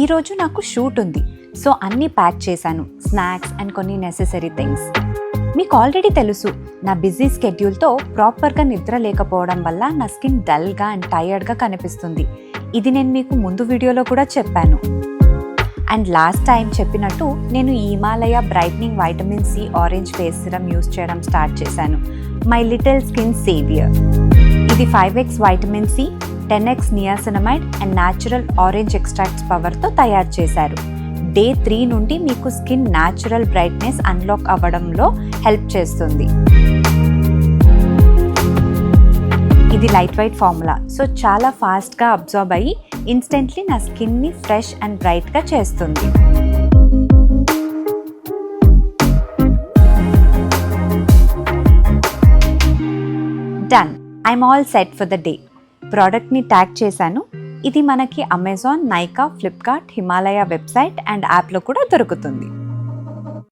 ఈరోజు నాకు షూట్ ఉంది, సో అన్నీ ప్యాక్ చేశాను, స్నాక్స్ అండ్ కొన్ని నెసెసరీ థింగ్స్. మీకు ఆల్రెడీ తెలుసు, నా బిజీ స్కెడ్యూల్తో ప్రాపర్గా నిద్ర లేకపోవడం వల్ల నా స్కిన్ డల్గా అండ్ టైర్డ్గా కనిపిస్తుంది. ఇది నేను మీకు ముందు వీడియోలో కూడా చెప్పాను. అండ్ లాస్ట్ టైం చెప్పినట్టు నేను ఈ Himalaya brightening vitamin C orange face serum use చేయడం స్టార్ట్ చేశాను. My little skin saviour. ఇది 5x vitamin C, 10x niacinamide and natural orange extracts పవర్తో తయారు చేశారు. డే 3 నుండి మీకు స్కిన్ న్యాచురల్ బ్రైట్నెస్ అన్లాక్ అవ్వడంలో హెల్ప్ చేస్తుంది. ఇది లైట్ వెయిట్ ఫార్ములా, సో చాలా ఫాస్ట్గా అబ్జార్బ్ అయ్యి ఇన్స్టెంట్లీ నా స్కిన్ని ఫ్రెష్ అండ్ బ్రైట్గా చేస్తుంది. Done, I'm all set for the day. ప్రోడక్ట్ని ట్యాగ్ చేశాను. ఇది మనకి Amazon, Nykaa, Flipkart, Himalaya website and యాప్లో కూడా దొరుకుతుంది.